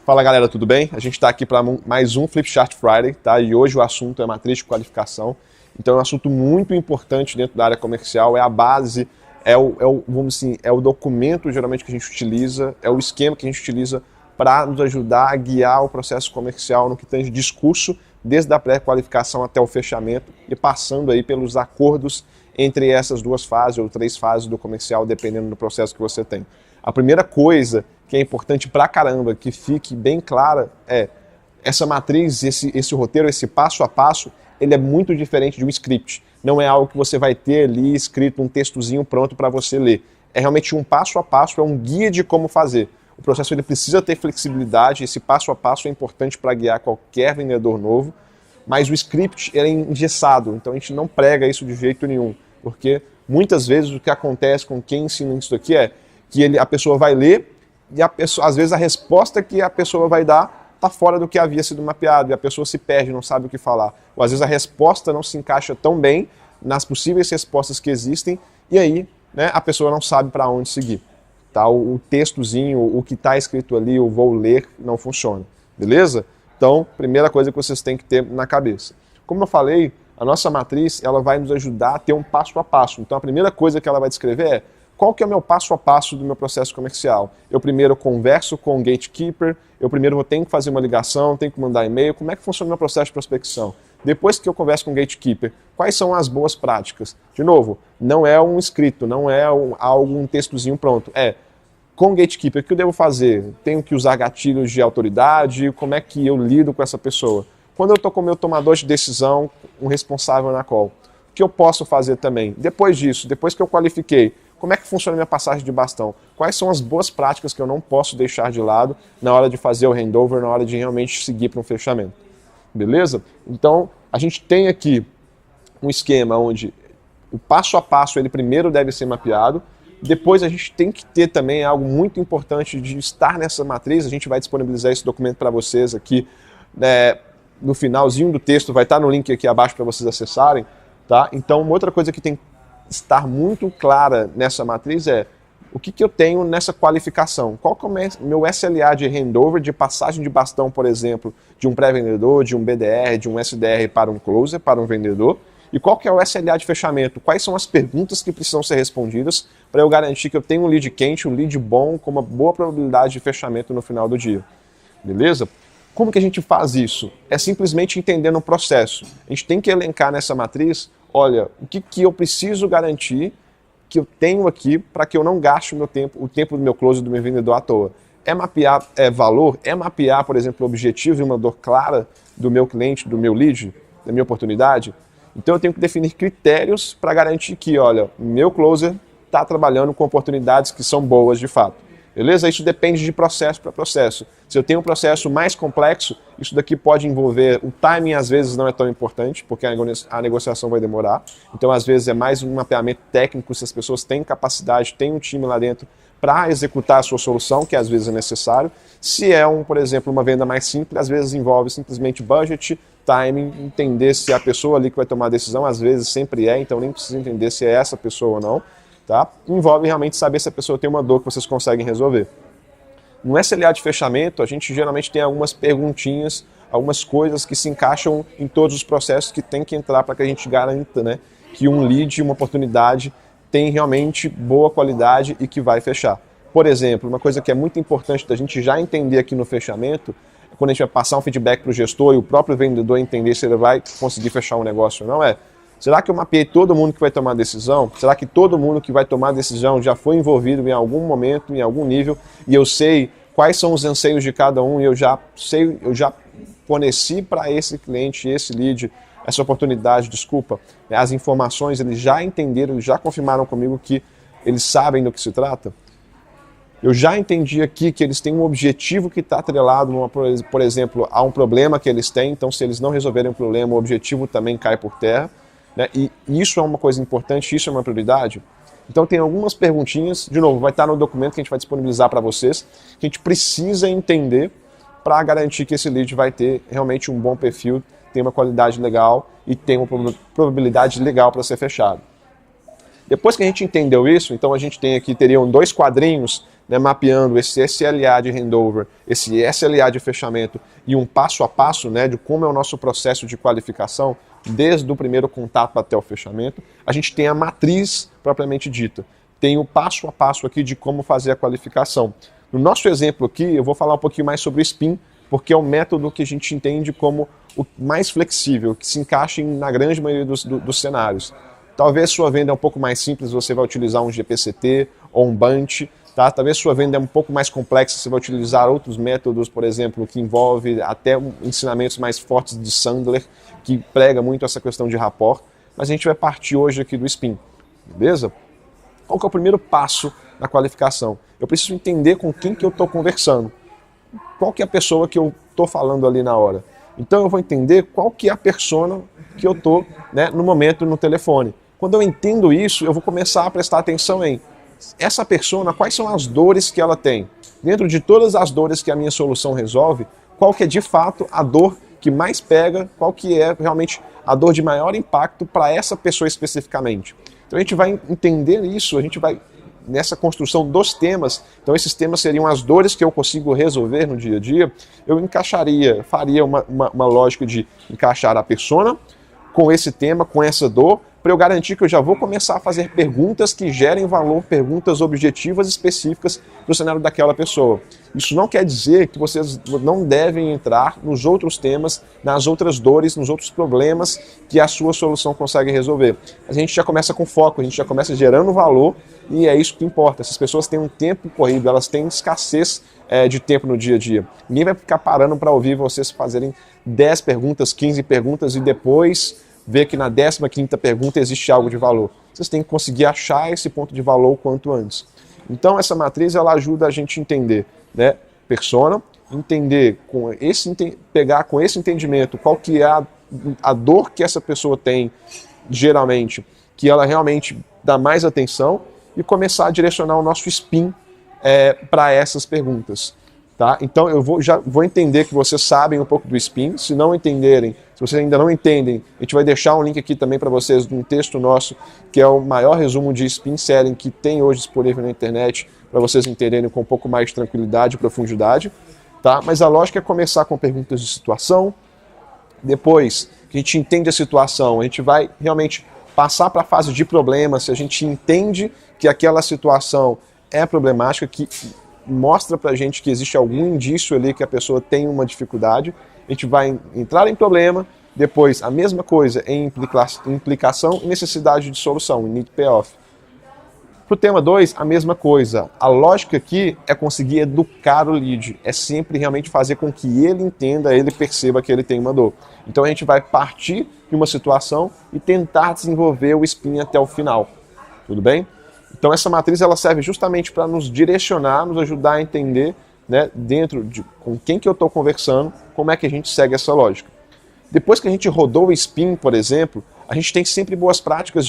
Fala galera, tudo bem? A gente está aqui para mais um Flipchart Friday, tá? E hoje o assunto é matriz de qualificação. Então é um assunto muito importante dentro da área comercial, é a base, vamos assim, é o documento geralmente que a gente utiliza, é o esquema que a gente utiliza para nos ajudar a guiar o processo comercial no que tange discurso, desde a pré-qualificação até o fechamento e passando aí pelos acordos entre essas duas fases ou três fases do comercial, dependendo do processo que você tem. A primeira coisa que é importante pra caramba, que fique bem clara, é essa matriz, esse roteiro, esse passo a passo, ele é muito diferente de um script. Não é algo que você vai ter ali escrito um textozinho pronto para você ler. É realmente um passo a passo, é um guia de como fazer. O processo ele precisa ter flexibilidade, esse passo a passo é importante para guiar qualquer vendedor novo, mas o script ele é engessado, então a gente não prega isso de jeito nenhum, porque muitas vezes o que acontece com quem ensina isso aqui é que a pessoa vai ler e às vezes a resposta que a pessoa vai dar está fora do que havia sido mapeado e a pessoa se perde, não sabe o que falar. Ou às vezes a resposta não se encaixa tão bem nas possíveis respostas que existem e aí, né, a pessoa não sabe para onde seguir. Tá? O textozinho, o que está escrito ali, eu vou ler, não funciona. Beleza? Então, primeira coisa que vocês têm que ter na cabeça. Como eu falei, a nossa matriz ela vai nos ajudar a ter um passo a passo. Então a primeira coisa que ela vai descrever é qual que é o meu passo a passo do meu processo comercial? Eu primeiro converso com o gatekeeper, eu primeiro tenho que fazer uma ligação, tenho que mandar e-mail, como é que funciona o meu processo de prospecção? Depois que eu converso com o gatekeeper, quais são as boas práticas? De novo, não é um escrito, não é um textozinho pronto, com o gatekeeper, o que eu devo fazer? Tenho que usar gatilhos de autoridade, como é que eu lido com essa pessoa? Quando eu estou com o meu tomador de decisão, um responsável na call, o que eu posso fazer também? Depois disso, depois que eu qualifiquei, como é que funciona a minha passagem de bastão? Quais são as boas práticas que eu não posso deixar de lado na hora de fazer o handover, na hora de realmente seguir para um fechamento? Beleza? Então, a gente tem aqui um esquema onde o passo a passo ele primeiro deve ser mapeado, depois a gente tem que ter também algo muito importante de estar nessa matriz, a gente vai disponibilizar esse documento para vocês aqui, no finalzinho do texto, vai estar no link aqui abaixo para vocês acessarem, tá? Então, uma outra coisa que tem estar muito clara nessa matriz é o que eu tenho nessa qualificação. Qual que é o meu SLA de handover, de passagem de bastão, por exemplo, de um pré-vendedor, de um BDR, de um SDR para um closer, para um vendedor, e qual que é o SLA de fechamento? Quais são as perguntas que precisam ser respondidas para eu garantir que eu tenho um lead quente, um lead bom, com uma boa probabilidade de fechamento no final do dia. Beleza? Como que a gente faz isso? É simplesmente entendendo o processo. A gente tem que elencar nessa matriz, olha, o que eu preciso garantir que eu tenho aqui para que eu não gaste o tempo do meu close, do meu vendedor à toa. É mapear valor? É mapear, por exemplo, o objetivo e uma dor clara do meu cliente, do meu lead, da minha oportunidade? Então eu tenho que definir critérios para garantir que, olha, meu closer está trabalhando com oportunidades que são boas de fato. Beleza? Isso depende de processo para processo. Se eu tenho um processo mais complexo, isso daqui pode envolver... O timing às vezes não é tão importante, porque a negociação vai demorar. Então, às vezes, é mais um mapeamento técnico, se as pessoas têm capacidade, têm um time lá dentro para executar a sua solução, que às vezes é necessário. Se é, por exemplo, uma venda mais simples, às vezes envolve simplesmente budget, timing, entender se é a pessoa ali que vai tomar a decisão, às vezes sempre então nem precisa entender se é essa pessoa ou não. Tá? Envolve realmente saber se a pessoa tem uma dor que vocês conseguem resolver. No SLA de fechamento, a gente geralmente tem algumas perguntinhas, algumas coisas que se encaixam em todos os processos que tem que entrar para que a gente garanta, né, que um lead, uma oportunidade, tem realmente boa qualidade e que vai fechar. Por exemplo, uma coisa que é muito importante da gente já entender aqui no fechamento, é quando a gente vai passar um feedback para o gestor e o próprio vendedor entender se ele vai conseguir fechar um negócio ou não, será que eu mapeei todo mundo que vai tomar a decisão? Será que todo mundo que vai tomar a decisão já foi envolvido em algum momento, em algum nível, e eu sei quais são os anseios de cada um, e eu já forneci para esse cliente, esse lead, essa oportunidade, as informações, eles já entenderam, eles já confirmaram comigo que eles sabem do que se trata? Eu já entendi aqui que eles têm um objetivo que está atrelado, por exemplo, a um problema que eles têm, então se eles não resolverem o problema, o objetivo também cai por terra. Né? E isso é uma coisa importante, isso é uma prioridade. Então tem algumas perguntinhas, de novo, vai estar no documento que a gente vai disponibilizar para vocês, que a gente precisa entender para garantir que esse lead vai ter realmente um bom perfil, tem uma qualidade legal e tem uma probabilidade legal para ser fechado. Depois que a gente entendeu isso, então a gente tem aqui, teriam dois quadrinhos, né, mapeando esse SLA de handover, esse SLA de fechamento e um passo a passo, né, de como é o nosso processo de qualificação, desde o primeiro contato até o fechamento. A gente tem a matriz propriamente dita, tem o passo a passo aqui de como fazer a qualificação. No nosso exemplo aqui, eu vou falar um pouquinho mais sobre o SPIN, porque é o método que a gente entende como o mais flexível, que se encaixa na grande maioria dos cenários. Talvez sua venda é um pouco mais simples, você vai utilizar um GPCT ou um Bunch, tá? Talvez sua venda é um pouco mais complexa, você vai utilizar outros métodos, por exemplo, que envolve até ensinamentos mais fortes de Sandler, que prega muito essa questão de rapport, mas a gente vai partir hoje aqui do SPIN, beleza? Qual que é o primeiro passo na qualificação? Eu preciso entender com quem que eu estou conversando. Qual que é a pessoa que eu estou falando ali na hora. Então eu vou entender qual que é a persona que eu estou, né, no momento no telefone. Quando eu entendo isso, eu vou começar a prestar atenção em essa persona, quais são as dores que ela tem. Dentro de todas as dores que a minha solução resolve, qual que é de fato a dor que mais pega, qual que é realmente a dor de maior impacto para essa pessoa especificamente. Então a gente vai entender isso, a gente vai nessa construção dos temas, então esses temas seriam as dores que eu consigo resolver no dia a dia, eu faria uma lógica de encaixar a persona com esse tema, com essa dor, para eu garantir que eu já vou começar a fazer perguntas que gerem valor, perguntas objetivas específicas para o cenário daquela pessoa. Isso não quer dizer que vocês não devem entrar nos outros temas, nas outras dores, nos outros problemas que a sua solução consegue resolver. A gente já começa com foco, a gente já começa gerando valor e é isso que importa. Essas pessoas têm um tempo corrido, elas têm escassez de tempo no dia a dia. Ninguém vai ficar parando para ouvir vocês fazerem 10 perguntas, 15 perguntas e depois ver que na 15ª pergunta existe algo de valor. Vocês têm que conseguir achar esse ponto de valor o quanto antes. Então essa matriz ela ajuda a gente a entender, né, persona, entender pegar com esse entendimento qual que é a dor que essa pessoa tem, geralmente, que ela realmente dá mais atenção e começar a direcionar o nosso SPIN para essas perguntas. Tá? Então eu já vou entender que vocês sabem um pouco do SPIN. Se não entenderem, se vocês ainda não entendem, a gente vai deixar um link aqui também para vocês de um texto nosso, que é o maior resumo de SPIN Selling que tem hoje disponível na internet, para vocês entenderem com um pouco mais de tranquilidade e profundidade. Tá? Mas a lógica é começar com perguntas de situação. Depois que a gente entende a situação, a gente vai realmente passar para a fase de problema. Se a gente entende que aquela situação é problemática, que mostra pra gente que existe algum indício ali que a pessoa tem uma dificuldade, a gente vai entrar em problema, depois a mesma coisa em implicação e necessidade de solução, em need payoff. Pro tema 2, a mesma coisa. A lógica aqui é conseguir educar o lead, é sempre realmente fazer com que ele entenda, ele perceba que ele tem uma dor. Então a gente vai partir de uma situação e tentar desenvolver o SPIN até o final. Tudo bem? Então essa matriz ela serve justamente para nos direcionar, nos ajudar a entender, né, dentro de com quem que eu estou conversando, como é que a gente segue essa lógica. Depois que a gente rodou o SPIN, por exemplo, a gente tem sempre boas práticas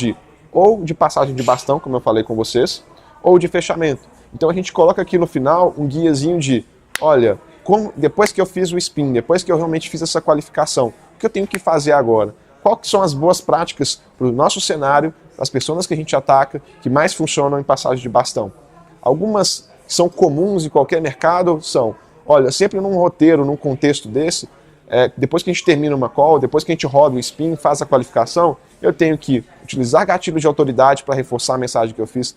ou de passagem de bastão, como eu falei com vocês, ou de fechamento. Então a gente coloca aqui no final um guiazinho de, olha, depois que eu fiz o SPIN, depois que eu realmente fiz essa qualificação, o que eu tenho que fazer agora? Quais são as boas práticas para o nosso cenário, as pessoas que a gente ataca, que mais funcionam em passagem de bastão? Algumas que são comuns em qualquer mercado são, olha, sempre num roteiro, num contexto desse, depois que a gente termina uma call, depois que a gente roda o SPIN, faz a qualificação, eu tenho que utilizar gatilho de autoridade para reforçar a mensagem que eu fiz,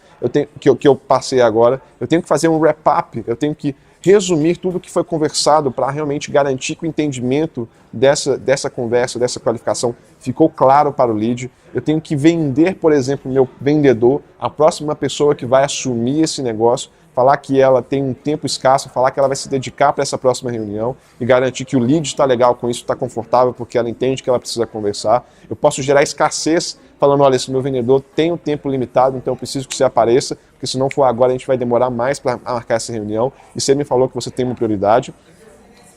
que eu passei agora, eu tenho que fazer um wrap-up, eu tenho que resumir tudo o que foi conversado para realmente garantir que o entendimento dessa conversa, dessa qualificação ficou claro para o lead. Eu tenho que vender, por exemplo, o meu vendedor, a próxima pessoa que vai assumir esse negócio, falar que ela tem um tempo escasso, falar que ela vai se dedicar para essa próxima reunião e garantir que o lead está legal com isso, está confortável porque ela entende que ela precisa conversar. Eu posso gerar escassez falando, olha, esse meu vendedor tem um tempo limitado, então eu preciso que você apareça, porque se não for agora a gente vai demorar mais para marcar essa reunião e você me falou que você tem uma prioridade.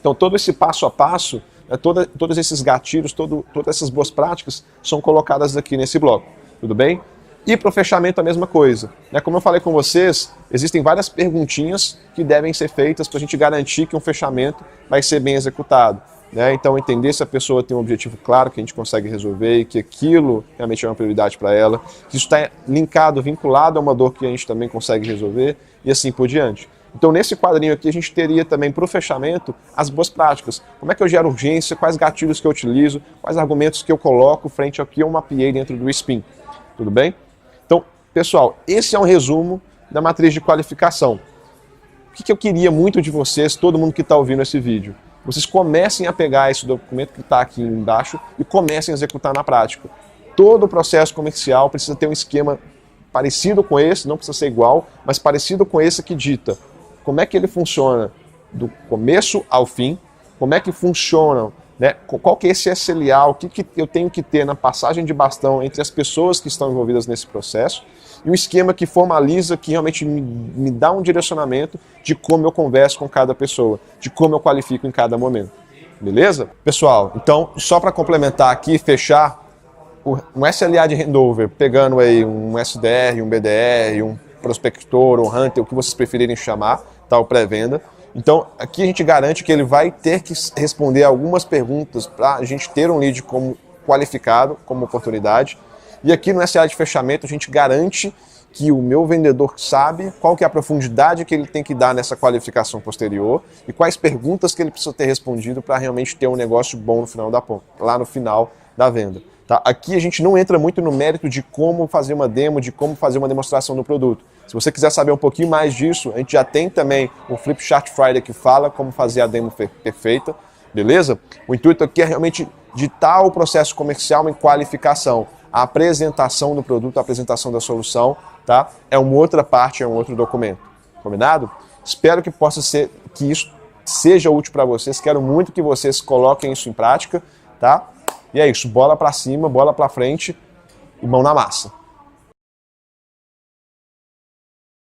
Então todo esse passo a passo, todos esses gatilhos, todas essas boas práticas são colocadas aqui nesse bloco, tudo bem? E para o fechamento a mesma coisa. Como eu falei com vocês, existem várias perguntinhas que devem ser feitas para a gente garantir que um fechamento vai ser bem executado. né? Então entender se a pessoa tem um objetivo claro que a gente consegue resolver e que aquilo realmente é uma prioridade para ela, que isso está linkado, vinculado a uma dor que a gente também consegue resolver e assim por diante. Então nesse quadrinho aqui a gente teria também para o fechamento as boas práticas. Como é que eu gero urgência, quais gatilhos que eu utilizo, quais argumentos que eu coloco frente ao que eu mapeei dentro do SPIN. Tudo bem? Então, pessoal, esse é um resumo da matriz de qualificação. O que eu queria muito de vocês, todo mundo que está ouvindo esse vídeo? Vocês comecem a pegar esse documento que está aqui embaixo e comecem a executar na prática. Todo o processo comercial precisa ter um esquema parecido com esse, não precisa ser igual, mas parecido com esse que dita como é que ele funciona do começo ao fim, como é que funciona, né? Qual que é esse SLA, o que eu tenho que ter na passagem de bastão entre as pessoas que estão envolvidas nesse processo, e um esquema que formaliza, que realmente me dá um direcionamento de como eu converso com cada pessoa, de como eu qualifico em cada momento. Beleza? Pessoal, então, só para complementar aqui, fechar, um SLA de handover, pegando aí um SDR, um BDR, um prospector, um hunter, o que vocês preferirem chamar, tá, o pré-venda. Então, aqui a gente garante que ele vai ter que responder algumas perguntas para a gente ter um lead como qualificado, como oportunidade. E aqui no SLA de fechamento a gente garante que o meu vendedor sabe qual que é a profundidade que ele tem que dar nessa qualificação posterior e quais perguntas que ele precisa ter respondido para realmente ter um negócio bom no final da ponta, lá no final da venda. Tá? Aqui a gente não entra muito no mérito de como fazer uma demo, de como fazer uma demonstração do produto. Se você quiser saber um pouquinho mais disso, a gente já tem também o Flipchart Friday que fala como fazer a demo perfeita, beleza? O intuito aqui é realmente ditar o processo comercial em qualificação. A apresentação do produto, a apresentação da solução, tá? É uma outra parte, é um outro documento. Combinado? Espero que possa ser, que isso seja útil para vocês. Quero muito que vocês coloquem isso em prática, tá? E é isso, bola para cima, bola para frente e mão na massa.